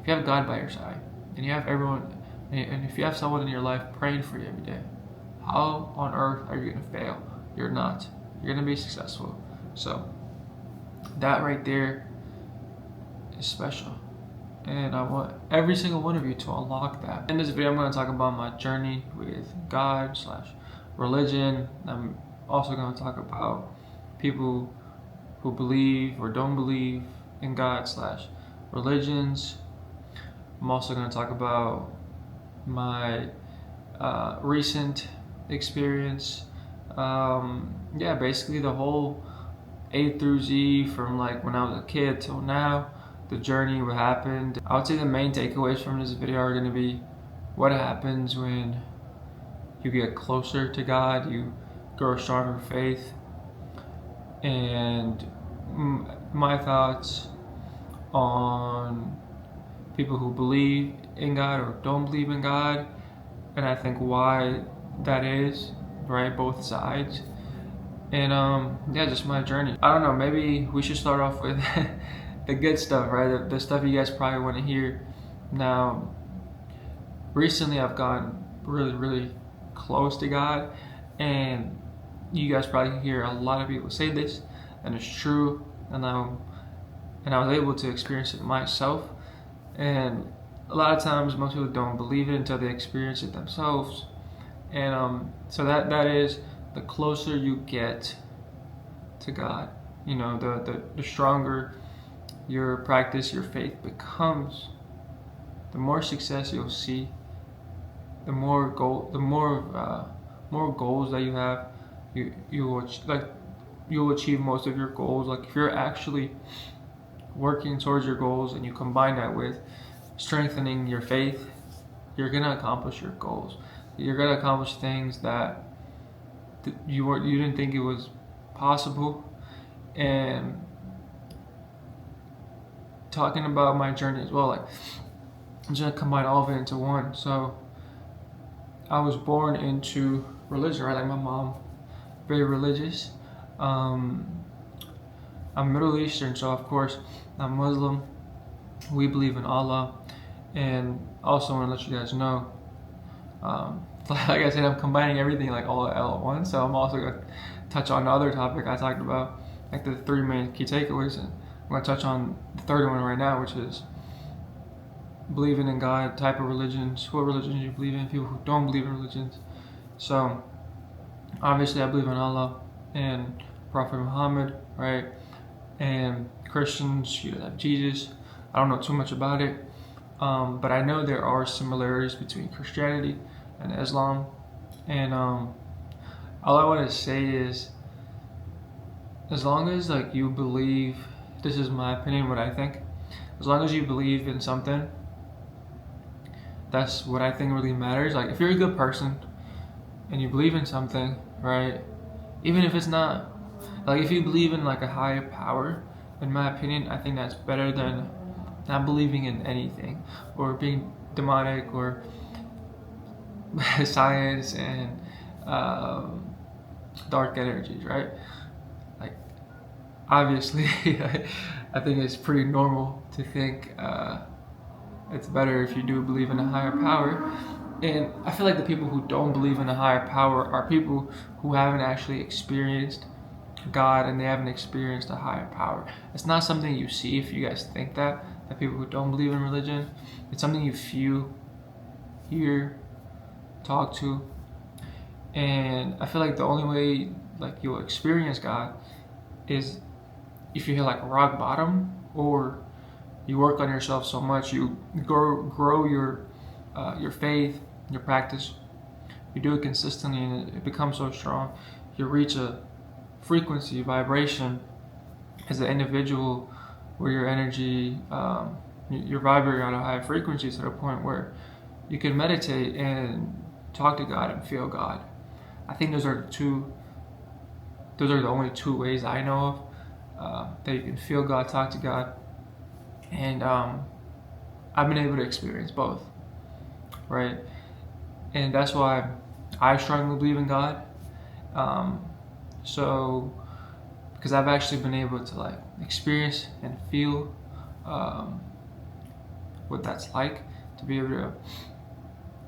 if you have God by your side, and you have everyone, and if you have someone in your life praying for you every day, how on earth are you gonna fail? You're not. You're gonna be successful. So that right there is special. And I want every single one of you to unlock that. In this video, I'm going to talk about my journey with God slash religion. I'm also going to talk about people who believe or don't believe in God slash religions. I'm also going to talk about my recent experience. Yeah, basically the whole A through Z from like when I was a kid till now, the journey, what happened. I would say the main takeaways from this video are going to be what happens when you get closer to God, you grow a stronger faith, and my thoughts on people who believe in God or don't believe in God, and I think why that is, right? Both sides. And yeah, just my journey. I don't know, maybe we should start off with the good stuff, right? The stuff you guys probably want to hear. Now, recently I've gotten really close to God, and you guys probably hear a lot of people say this, and it's true. And I was able to experience it myself. And a lot of times, most people don't believe it until they experience it themselves. And so that is, the closer you get to God, you know, the stronger your practice, your faith becomes, the more success you'll see, the more goals that you have, you'll achieve most of your goals. Like if you're actually working towards your goals and you combine that with strengthening your faith, you're gonna accomplish your goals. You're gonna accomplish things that you didn't think it was possible. And talking about my journey as well, like I'm just gonna combine all of it into one. So I was born into religion, right? Like my mom, very religious. I'm Middle Eastern, so of course I'm Muslim. We believe in Allah, and also want to let you guys know, like I said, I'm combining everything like all at once. So I'm also gonna touch on the other topic I talked about, like the three main key takeaways, and I'm gonna touch on the third one right now, which is believing in God, type of religions, what religions you believe in, people who don't believe in religions. So obviously I believe in Allah and Prophet Muhammad, right? And Christians, you have Jesus. I don't know too much about it, but I know there are similarities between Christianity and Islam. And all I want to say is, as long as like you believe, this is my opinion, what I think, as long as you believe in something, that's what I think really matters. Like if you're a good person and you believe in something, right? Even if it's not, like if you believe in like a higher power, in my opinion, I think that's better than not believing in anything or being demonic or science and dark energies, right? Like obviously I think it's pretty normal to think it's better if you do believe in a higher power. And I feel like the people who don't believe in a higher power are people who haven't actually experienced God, and they haven't experienced a higher power. It's not something you see. If you guys think that people who don't believe in religion, it's something you feel, hear, talk to. And I feel like the only way like you'll experience God is if you hit like rock bottom, or you work on yourself so much, you grow your faith, your practice, you do it consistently, and it becomes so strong. You reach a frequency, vibration as an individual where your energy, you're vibrating on a high frequency to the point where you can meditate and talk to God and feel God. I think those are the only two ways I know of that you can feel God, talk to God. And I've been able to experience both, right? And that's why I strongly believe in God. So, because I've actually been able to like experience and feel what that's like, to be able to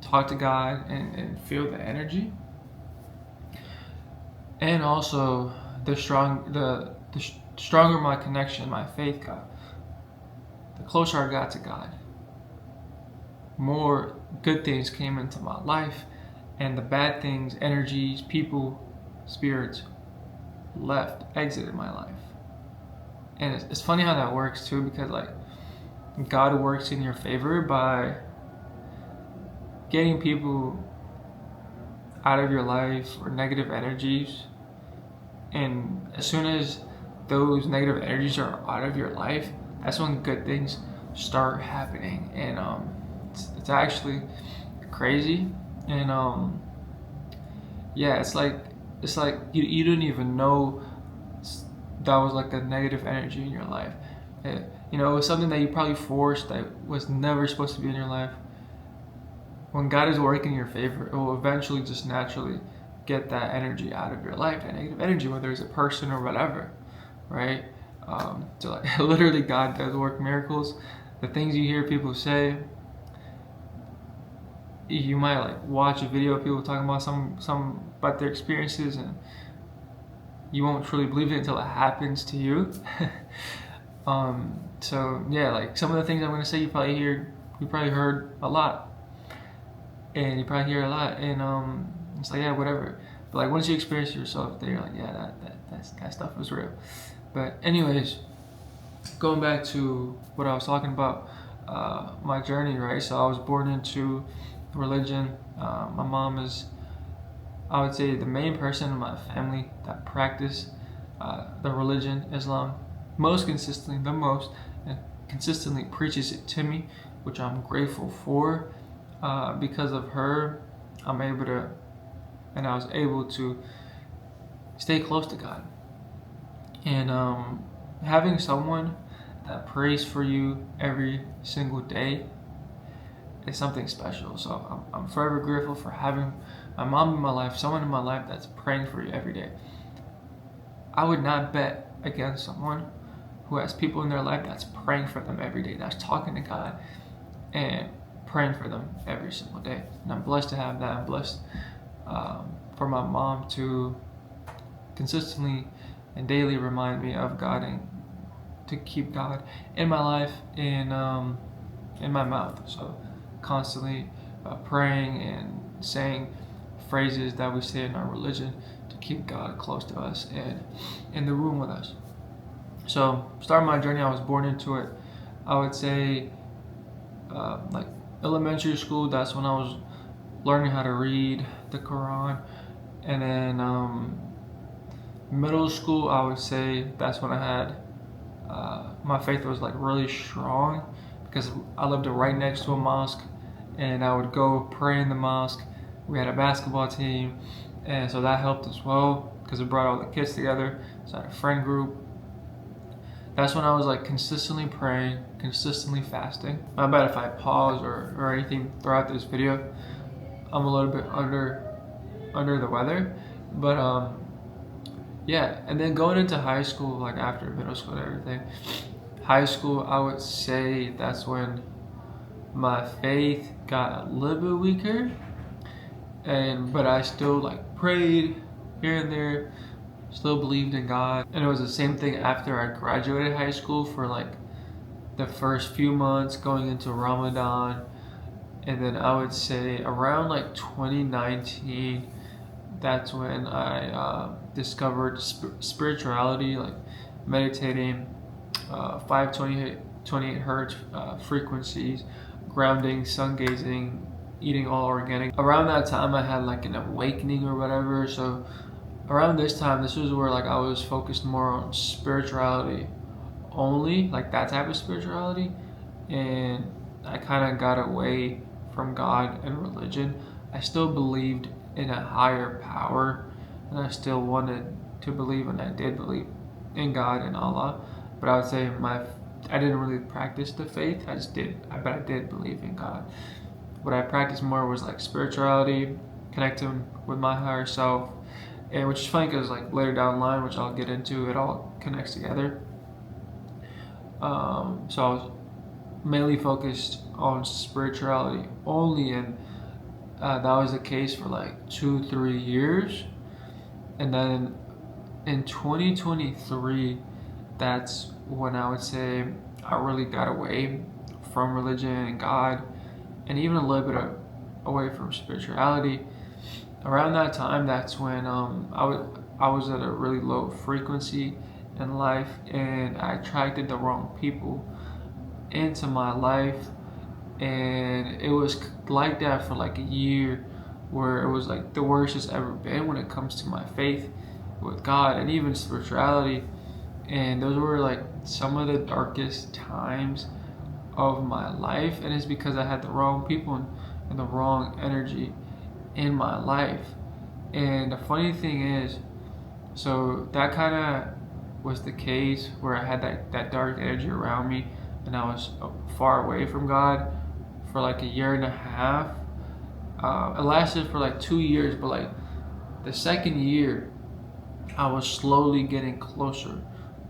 talk to God and feel the energy. And also the stronger my connection, my faith got, the closer I got to God, more good things came into my life, and the bad things, energies, people, spirits exited my life. And it's funny how that works too, because like God works in your favor by getting people out of your life or negative energies. And as soon as those negative energies are out of your life, that's when good things start happening. And it's actually crazy. And yeah, it's like you didn't even know that was like a negative energy in your life. It was something that you probably forced, that was never supposed to be in your life. When God is working in your favor, it will eventually just naturally get that energy out of your life, that negative energy, whether it's a person or whatever, right? So like literally God does work miracles. The things you hear people say, you might like watch a video of people talking about some about their experiences, and you won't truly believe it until it happens to you. So yeah, like some of the things I'm gonna say, you probably heard a lot, and you probably hear a lot, and it's like, yeah, whatever. But like once you experience it yourself, then you're like, yeah, that stuff was real. But anyways, going back to what I was talking about, my journey, right? So I was born into religion. My mom is, I would say, the main person in my family that practiced the religion, Islam, and consistently preaches it to me, which I'm grateful for. Because of her, I was able to stay close to God. And having someone that prays for you every single day is something special. So I'm forever grateful for having my mom in my life, someone in my life that's praying for you every day. I would not bet against someone who has people in their life that's praying for them every day, that's talking to God and praying for them every single day. And I'm blessed to have that. I'm blessed for my mom to consistently and daily remind me of God and to keep God in my life, in my mouth. So constantly praying and saying phrases that we say in our religion to keep God close to us and in the room with us. So starting my journey, I was born into it. I would say like elementary school, that's when I was learning how to read the Quran. And then middle school, I would say that's when I had my faith was like really strong, because I lived right next to a mosque, and I would go pray in the mosque. We had a basketball team, and so that helped as well, because it brought all the kids together. So I had a friend group. That's when I was like consistently praying, consistently fasting. My bad if I pause or anything throughout this video. I'm a little bit under the weather, but yeah. And then going into high school, like after middle school and everything, high school, I would say that's when my faith got a little bit weaker, but I still like prayed here and there, still believed in God. And it was the same thing after I graduated high school, for like the first few months going into Ramadan. And then I would say around like 2019, that's when I discovered spirituality, like meditating, 528 hertz frequencies, grounding, sun gazing, eating all organic. Around that time, I had like an awakening or whatever. So around this time, this was where like I was focused more on spirituality only, like that type of spirituality, and I kind of got away from God and religion. I still believed in a higher power, and I still wanted to believe, and I did believe in God and Allah. But I would say I didn't really practice the faith. But I did believe in God. What I practiced more was like spirituality, connecting with my higher self, and which is funny because like later down the line, which I'll get into, it all connects together. So I was mainly focused on spirituality only, and that was the case for like 2-3 years. And then in 2023, that's when I would say I really got away from religion and God, and even a little bit away from spirituality. Around that time, that's when I was at a really low frequency in life, and I attracted the wrong people into my life, and it was like that for like a year, where it was like the worst it's ever been when it comes to my faith with God and even spirituality. And those were like some of the darkest times of my life, and it's because I had the wrong people and the wrong energy in my life. And the funny thing is, so that kind of was the case where I had that dark energy around me, and I was far away from God for like a year and a half. It lasted for like 2 years, but like the second year, I was slowly getting closer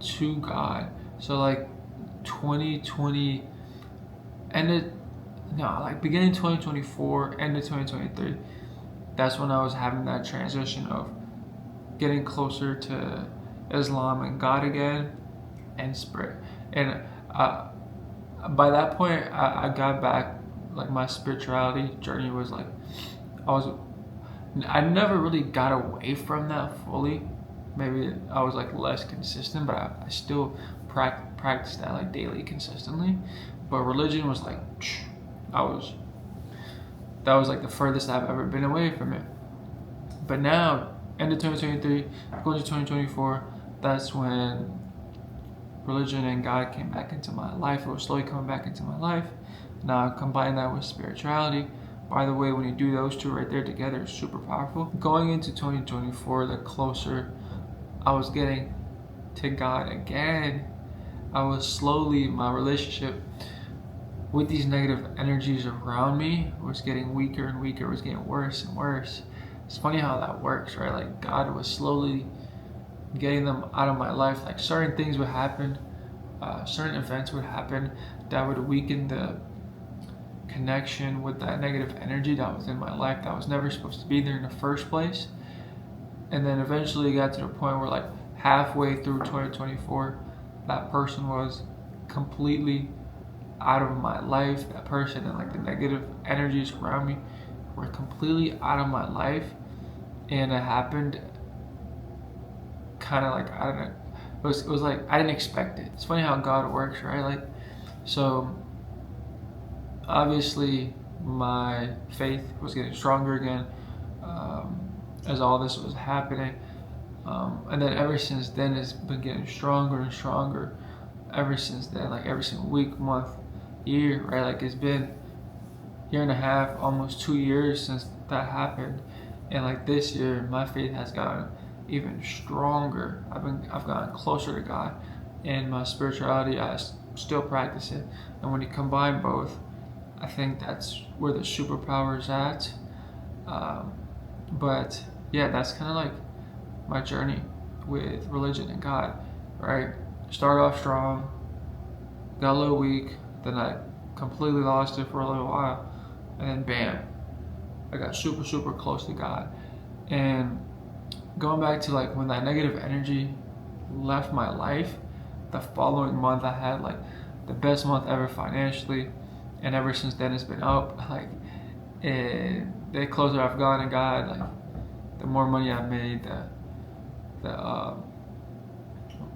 to God. So like 2020 ended, no, like beginning 2024, end of 2023. That's when I was having that transition of getting closer to Islam and God again, and spirit. And by that point, I got back. Like my spirituality journey was like, I never really got away from that fully. Maybe I was like less consistent, but I still practiced that like daily consistently. But religion was like, that was like the furthest I've ever been away from it. But now, end of 2023, going to 2024, that's when religion and God came back into my life. It was slowly coming back into my life. Now combine that with spirituality. By the way, when you do those two right there together, it's super powerful. Going into 2024, the closer I was getting to God again, I was slowly, my relationship with these negative energies around me was getting weaker and weaker. It was getting worse and worse. It's funny how that works, right? Like God was slowly getting them out of my life. Like certain things would happen, certain events would happen that would weaken the connection with that negative energy that was in my life that was never supposed to be there in the first place. And then eventually it got to the point where like halfway through 2024, that person was completely out of my life. That person and like the negative energies around me were completely out of my life. And it happened kind of like, I don't know, it was like I didn't expect it. It's funny how God works, right? Like, so obviously my faith was getting stronger again, as all this was happening, and then ever since then it's been getting stronger and stronger ever since then, like every single week, month, year, right? Like it's been a year and a half, almost 2 years since that happened. And like this year my faith has gotten even stronger. I've gotten closer to God, and my spirituality, I still practice it. And when you combine both, I think that's where the superpower is at. But yeah, that's kind of like my journey with religion and God, right? Started off strong, got a little weak, then I completely lost it for a little while, and then bam, I got super, super close to God. And going back to like when that negative energy left my life, the following month I had like the best month ever financially, and ever since then it's been up. Like, and the closer I've gone to God, like the more money I've made, the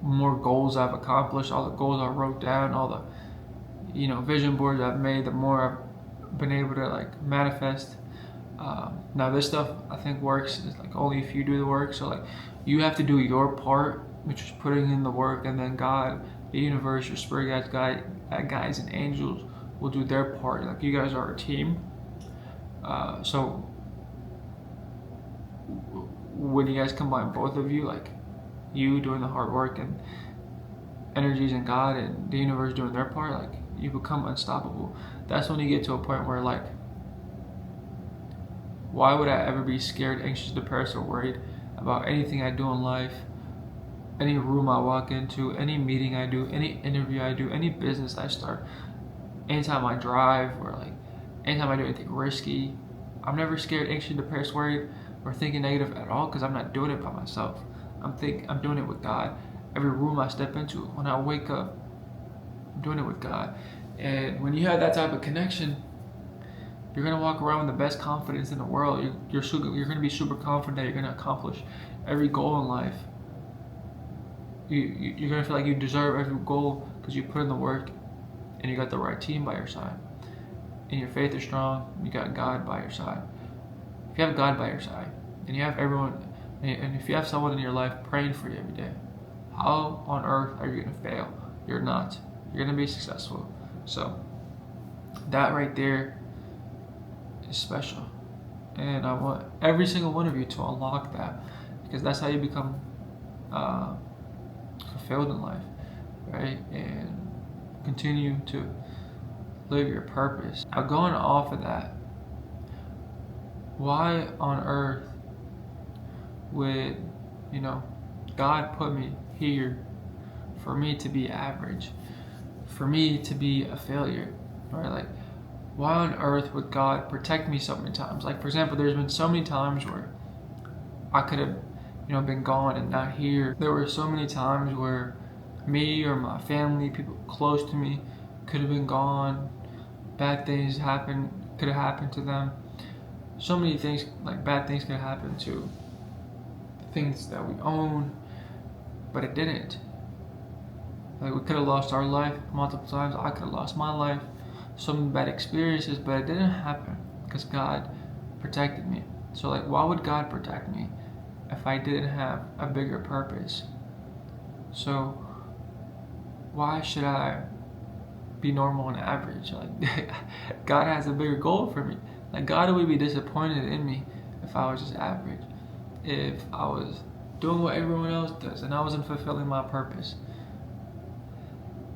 more goals I've accomplished, all the goals I wrote down, all the vision boards I've made, the more I've been able to like manifest. Now this stuff I think works is like only if you do the work. So like you have to do your part, which is putting in the work, and then God, the universe, your spirit guides and angels will do their part. Like you guys are a team. So when you guys combine both of you, like you doing the hard work and energies and God and the universe doing their part, like you become unstoppable. That's when you get to a point where like, why would I ever be scared, anxious, depressed, or worried about anything I do in life, any room I walk into, any meeting I do, any interview I do, any business I start, anytime I drive or like anytime I do anything risky, I'm never scared, anxious, depressed, worried, or thinking negative at all because I'm not doing it by myself. I'm doing it with God. Every room I step into, when I wake up, I'm doing it with God. And when you have that type of connection, you're gonna walk around with the best confidence in the world. You're gonna be super confident that you're gonna accomplish every goal in life. You're gonna feel like you deserve every goal because you put in the work, and you got the right team by your side, and your faith is strong. You got God by your side. If you have God by your side, and you have everyone, and if you have someone in your life praying for you every day, how on earth are you gonna fail? You're not. You're gonna be successful. So that right there is special, and I want every single one of you to unlock that, because that's how you become fulfilled in life, right? And continue to live your purpose. Now, going off of that, why on earth would God put me here for me to be average, for me to be a failure, right? Like, why on earth would God protect me so many times? Like, for example, there's been so many times where I could have, been gone and not here. There were so many times where me or my family, people close to me, could have been gone. Bad things could have happened to them. So many things, like bad things could have happened to things that we own, but it didn't. Like, we could have lost our life multiple times. I could have lost my life. So many bad experiences, but it didn't happen because God protected me. So, like, why would God protect me if I didn't have a bigger purpose? So why should I be normal and average? Like, God has a bigger goal for me. Like, God would be disappointed in me if I was just average, if I was doing what everyone else does and I wasn't fulfilling my purpose.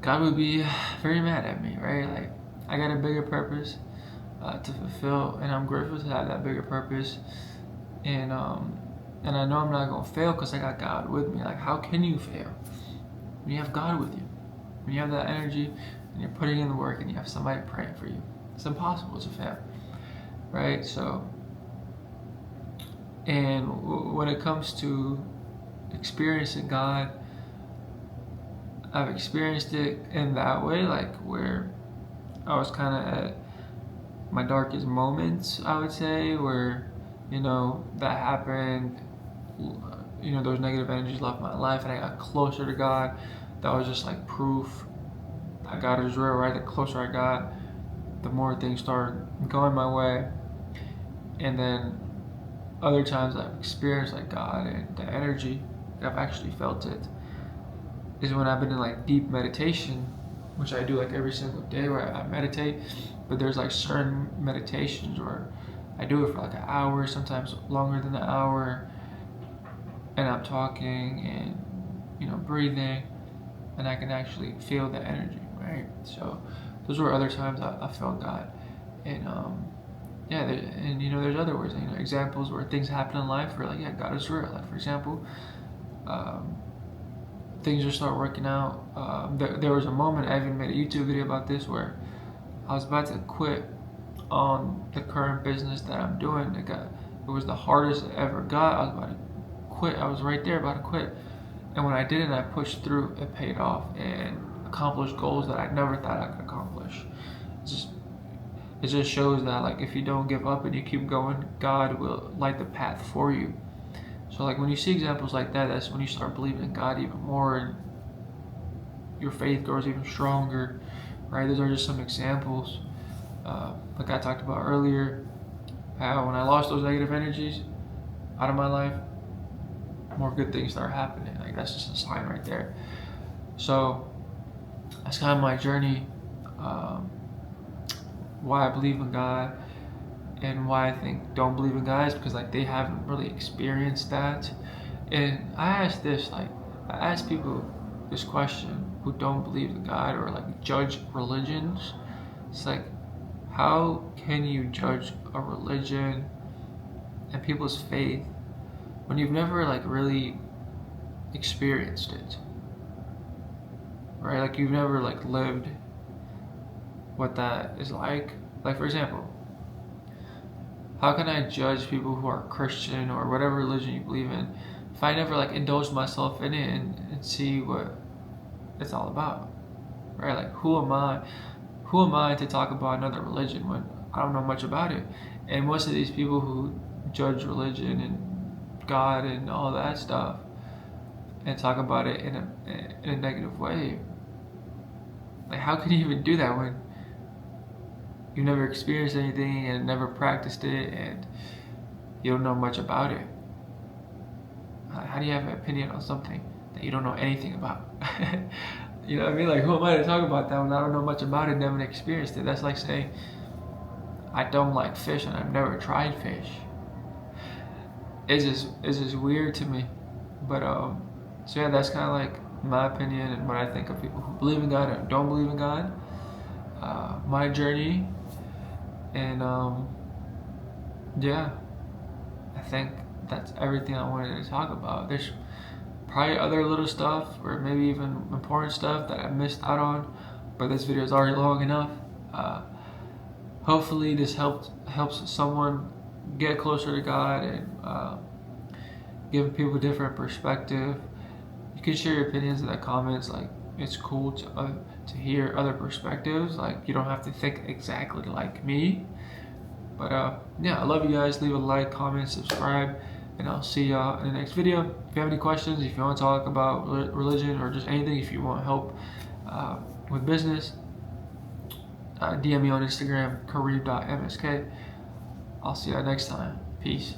God would be very mad at me, right? Like, I got a bigger purpose to fulfill, and I'm grateful to have that bigger purpose. And I know I'm not gonna fail because I got God with me. Like, how can you fail when you have God with you? When you have that energy and you're putting in the work and you have somebody praying for you, it's impossible to fail, right? So, and when it comes to experiencing God, I've experienced it in that way, like where I was kind of at my darkest moments, I would say, where, that happened, those negative energies left my life and I got closer to God. That was just like proof that God is real, right? The closer I got, the more things started going my way. And then other times I've experienced like God and the energy, I've actually felt it, is when I've been in like deep meditation, which I do like every single day where I meditate. But there's like certain meditations where I do it for like an hour, sometimes longer than an hour, and I'm talking and breathing, and I can actually feel the energy, right? So those were other times I felt God. And there's other words, examples where things happen in life where, like, yeah, God is real. Like, for example, things just start working out. There was a moment, I even made a YouTube video about this, where I was about to quit on the current business that I'm doing. It was the hardest I ever got. I was about to quit. I was right there about to quit. And when I did it, I pushed through, it paid off and accomplished goals that I never thought I could accomplish. It just shows that, like, if you don't give up and you keep going, God will light the path for you. So, like, when you see examples like that, that's when you start believing in God even more, and your faith grows even stronger, right? Those are just some examples. Like I talked about earlier, how when I lost those negative energies out of my life, more good things start happening. Like, that's just a sign right there. So that's kind of my journey, why I believe in God and why I think don't believe in God is because, like, they haven't really experienced that. And I ask people this question who don't believe in God or like judge religions. It's like, how can you judge a religion and people's faith when you've never like really experienced it, right? Like, you've never like lived what that is like. Like, for example, how can I judge people who are Christian or whatever religion you believe in if I never like indulge myself in it and see what it's all about, right? Like, who am I? Who am I to talk about another religion when I don't know much about it? And most of these people who judge religion and God and all that stuff and talk about it in a negative way, like, how can you even do that when you've never experienced anything and never practiced it and you don't know much about it? How do you have an opinion on something that you don't know anything about? You know what I mean? Like, who am I to talk about that when I don't know much about it, never experienced it? That's like saying I don't like fish and I've never tried fish. It's just weird to me. But so yeah, that's kind of like my opinion and what I think of people who believe in God and don't believe in God. My journey, and yeah, I think that's everything I wanted to talk about. There's probably other little stuff or maybe even important stuff that I missed out on, but this video is already long enough. Hopefully this helps someone get closer to God and give people a different perspective. You can share your opinions in the comments. Like, it's cool to hear other perspectives. Like, you don't have to think exactly like me. But yeah, I love you guys. Leave a like, comment, subscribe, and I'll see y'all in the next video. If you have any questions, if you want to talk about religion or just anything, if you want help with business, DM me on Instagram, kareem.msk. I'll see you next time. Peace.